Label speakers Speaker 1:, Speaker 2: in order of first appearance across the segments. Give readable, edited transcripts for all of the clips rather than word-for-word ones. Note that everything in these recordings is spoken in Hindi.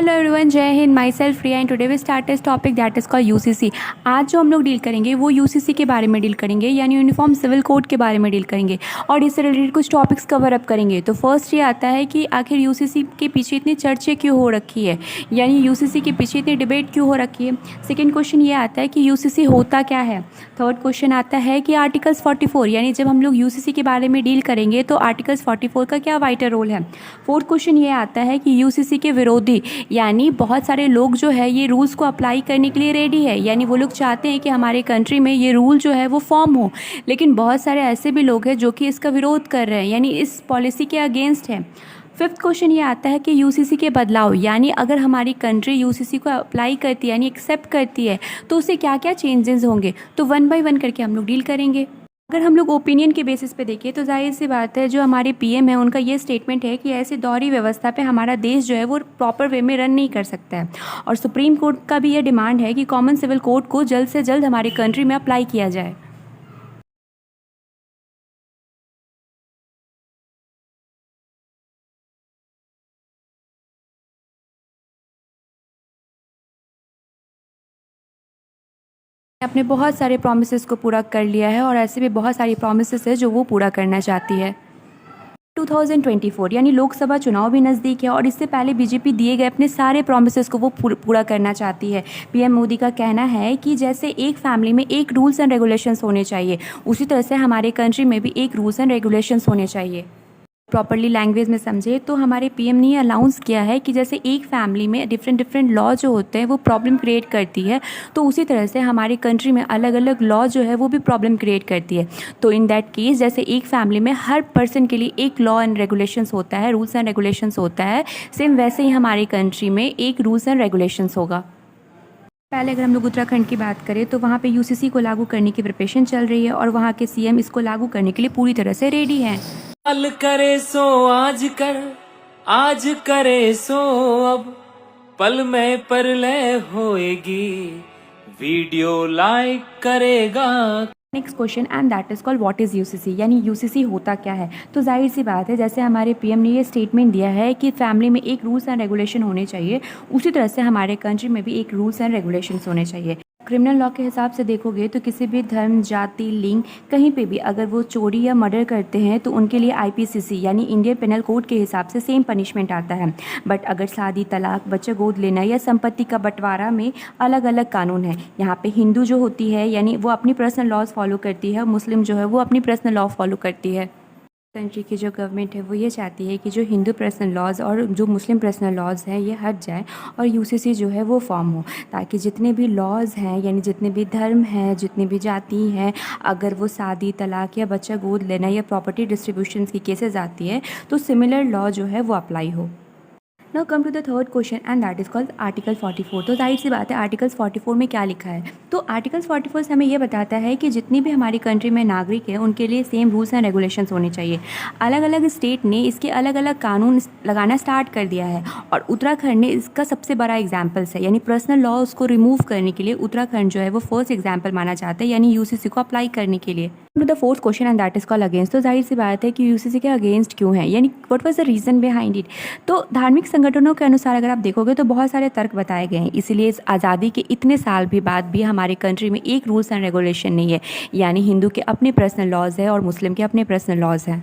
Speaker 1: हेलो एवरीवन, जय हिंद। My self Priya and today we start this topic that is called UCC. आज जो हम लोग डील करेंगे वो यूसीसी के बारे में डील करेंगे, यानी यूनिफॉर्म सिविल कोड के बारे में डील करेंगे और इससे रिलेटेड कुछ टॉपिक्स कवर अप करेंगे। तो फर्स्ट ये आता है कि आखिर यूसीसी के पीछे इतनी चर्चे क्यों हो रखी है, यानी यूसीसी के पीछे इतनी डिबेट क्यों हो रखी है। सेकेंड क्वेश्चन ये आता है कि यूसीसी होता क्या है। थर्ड क्वेश्चन आता है कि आर्टिकल्स 44, यानी जब हम लोग यूसीसी के बारे में डील करेंगे तो आर्टिकल्स 44 का क्या वाइटर रोल है। फोर्थ क्वेश्चन ये आता है कि यूसीसी के विरोधी, यानी बहुत सारे लोग जो है ये रूल्स को अप्लाई करने के लिए रेडी है, यानी वो लोग चाहते हैं कि हमारे कंट्री में ये रूल जो है वो फॉर्म हो, लेकिन बहुत सारे ऐसे भी लोग हैं जो कि इसका विरोध कर रहे हैं, यानी इस पॉलिसी के अगेंस्ट है। फिफ्थ क्वेश्चन ये आता है कि यूसीसी के बदलाव, यानी अगर हमारी कंट्री यूसीसी को अप्लाई करती है यानी एक्सेप्ट करती है तो उससे क्या क्या चेंजेस होंगे। तो वन बाय वन करके हम लोग डील करेंगे। अगर हम लोग ओपिनियन के बेसिस पे देखें तो जाहिर सी बात है, जो हमारे पीएम है उनका ये स्टेटमेंट है कि ऐसे दौरी व्यवस्था पे हमारा देश जो है वो प्रॉपर वे में रन नहीं कर सकता है, और सुप्रीम कोर्ट का भी ये डिमांड है कि कॉमन सिविल कोड को जल्द से जल्द हमारी कंट्री में अप्लाई किया जाए। अपने बहुत सारे प्रोमिसेस को पूरा कर लिया है और ऐसे भी बहुत सारी प्रोमिसेस है जो वो पूरा करना चाहती है। 2024 यानी लोकसभा चुनाव भी नज़दीक है और इससे पहले बीजेपी दिए गए अपने सारे प्रोमिसेस को वो पूरा करना चाहती है। पीएम मोदी का कहना है कि जैसे एक फैमिली में एक रूल्स एंड रेगुलेशंस होने चाहिए, उसी तरह से हमारे कंट्री में भी एक रूल्स एंड रेगुलेशंस होने चाहिए। प्रॉपरली लैंग्वेज में समझे तो हमारे पीएम ने अनाउंस किया है कि जैसे एक फैमिली में डिफरेंट लॉ जो होते हैं वो प्रॉब्लम क्रिएट करती है, तो उसी तरह से हमारी कंट्री में अलग अलग लॉ जो है वो भी प्रॉब्लम क्रिएट करती है। तो इन दैट केस जैसे एक फैमिली में हर पर्सन के लिए एक लॉ एंड रेगुलेशंस होता है, रूल्स एंड रेगुलेशंस होता है, सेम वैसे ही हमारी कंट्री में एक रूल्स एंड रेगुलेशंस होगा। पहले अगर हम लोग उत्तराखंड की बात करें तो वहाँ पे यूसीसी को लागू करने की प्रिपरेशन चल रही है और वहाँ के सीएम इसको लागू करने के लिए पूरी तरह से रेडी हैं।
Speaker 2: कल करे सो आज कर, आज करे सो अब, पल में परलय होएगी, वीडियो लाइक करेगा।
Speaker 1: Next question and that is called what is UCC, यानी यूसीसी होता क्या है। तो जाहिर सी बात है, जैसे हमारे पीएम ने ये स्टेटमेंट दिया है कि फैमिली में एक रूल्स एंड रेगुलेशन होने चाहिए, उसी तरह से हमारे कंट्री में भी एक रूल्स एंड रेगुलेशंस होने चाहिए। क्रिमिनल लॉ के हिसाब से देखोगे तो किसी भी धर्म, जाति, लिंग, कहीं पे भी अगर वो चोरी या मर्डर करते हैं तो उनके लिए आईपीसीसी यानी इंडियन पेनल कोड के हिसाब से सेम पनिशमेंट आता है। बट अगर शादी, तलाक, बच्चे गोद लेना या संपत्ति का बंटवारा में अलग अलग कानून है। यहाँ पे हिंदू जो होती है यानी वो अपनी पर्सनल लॉज फॉलो करती है, मुस्लिम जो है वो अपनी पर्सनल लॉ फॉलो करती है। कंट्री की जो गवर्नमेंट है वो ये चाहती है कि जो हिंदू पर्सनल लॉज और जो मुस्लिम पर्सनल लॉज हैं ये हट जाए और यूसीसी जो है वो फॉर्म हो, ताकि जितने भी लॉज हैं यानी जितने भी धर्म हैं, जितनी भी जाति हैं, अगर वो शादी, तलाक या बच्चा गोद लेना या प्रॉपर्टी डिस्ट्रीब्यूशन की केसेस आती है तो सिमिलर लॉ जो है वो अप्लाई हो। Now come to the third question and that is called article 44। तो जाहिर सी बात है, आर्टिकल्स 44 में क्या लिखा है। तो आर्टिकल्स 44 हमें ये बताता है कि जितनी भी हमारी कंट्री में नागरिक है उनके लिए सेम रूल्स एंड रेगुलेशंस होने चाहिए। अलग अलग स्टेट ने इसके अलग अलग कानून लगाना स्टार्ट कर दिया है और उत्तराखंड ने इसका सबसे बड़ा एग्जाम्पल्स है, यानी पर्सनल लॉ उसको रिमूव करने के लिए उत्तराखंड जो है वो फर्स्ट एग्जाम्पल माना जाता है, यानी यूसीसी को अप्लाई करने के लिए। To the fourth question and that is called against. तो जाहिर सी बात है कि यूसीसी के अगेंस्ट क्यों है, यानी what was the reason behind it. तो धार्मिक संगठनों के अनुसार अगर आप देखोगे तो बहुत सारे तर्क बताए गए हैं, इसीलिए इस आज़ादी के इतने साल भी बाद भी हमारे कंट्री में एक रूल्स एंड रेगुलेशन नहीं है, यानी हिंदू के अपने पर्सनल लॉज है और मुस्लिम के अपने पर्सनल लॉज हैं।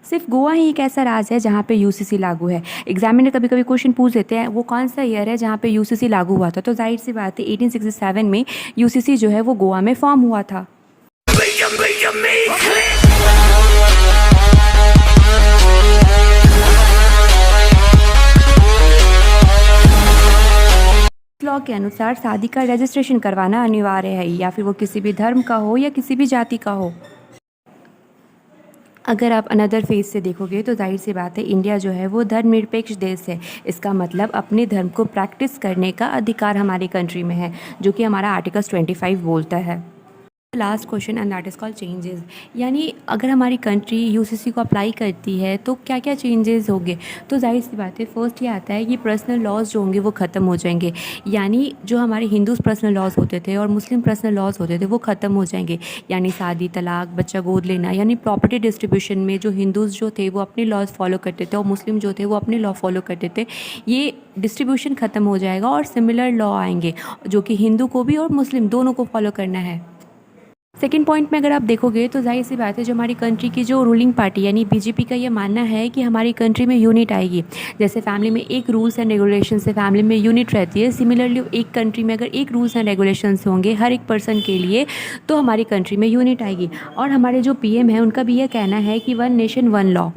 Speaker 1: सिर्फ गोवा ही एक ऐसा राज्य है जहाँ पे यूसीसी लागू है। एग्जामिनर कभी कभी क्वेश्चन पूछ देते हैं वो कौन सा ईयर है जहाँ पे यूसीसी लागू हुआ था। तो जाहिर सी बात है 1867 में यूसीसी जो है वो गोवा में फॉर्म हुआ था। लॉ के अनुसार शादी का रजिस्ट्रेशन करवाना अनिवार्य है, या फिर वो किसी भी धर्म का हो या किसी भी जाति का हो। अगर आप अनदर फेज से देखोगे तो जाहिर सी बात है इंडिया जो है वो धर्मनिरपेक्ष देश है। इसका मतलब अपने धर्म को प्रैक्टिस करने का अधिकार हमारी कंट्री में है, जो कि हमारा आर्टिकल 25 बोलता है। Last question and that is called changes. यानी अगर हमारी कंट्री यूसीसी को अप्लाई करती है तो क्या क्या चेंजेस होंगे। तो जाहिर सी बात है, फर्स्ट ये आता है कि पर्सनल लॉज जो होंगे वो ख़त्म हो जाएंगे। यानी जो हमारे हिंदूज़ पर्सनल लॉज होते थे और मुस्लिम पर्सनल लॉज होते थे वो ख़त्म हो जाएंगे। यानी शादी, तलाक, बच्चा गोद लेना, यानी प्रॉपर्टी डिस्ट्रीब्यूशन में जो हिंदूज़ जो थे वो अपने लॉज फॉलो करते थे और मुस्लिम जो थे वो अपने लॉ फॉलो करते थे, ये डिस्ट्रीब्यूशन ख़त्म हो जाएगा और सिमिलर लॉ आएंगे जो कि हिंदू को भी और मुस्लिम दोनों को फॉलो करना है। सेकेंड पॉइंट में अगर आप देखोगे तो जाहिर सी बात है, जो हमारी कंट्री की जो रूलिंग पार्टी यानी बीजेपी का ये मानना है कि हमारी कंट्री में यूनिट आएगी। जैसे फैमिली में एक रूल्स एंड रेगुलेशन से फैमिली में यूनिट रहती है, सिमिलरली एक कंट्री में अगर एक रूल्स एंड रेगुलेशंस होंगे हर एक पर्सन के लिए तो हमारी कंट्री में यूनिट आएगी। और हमारे जो पीएम है उनका भी यह कहना है कि वन नेशन वन लॉ।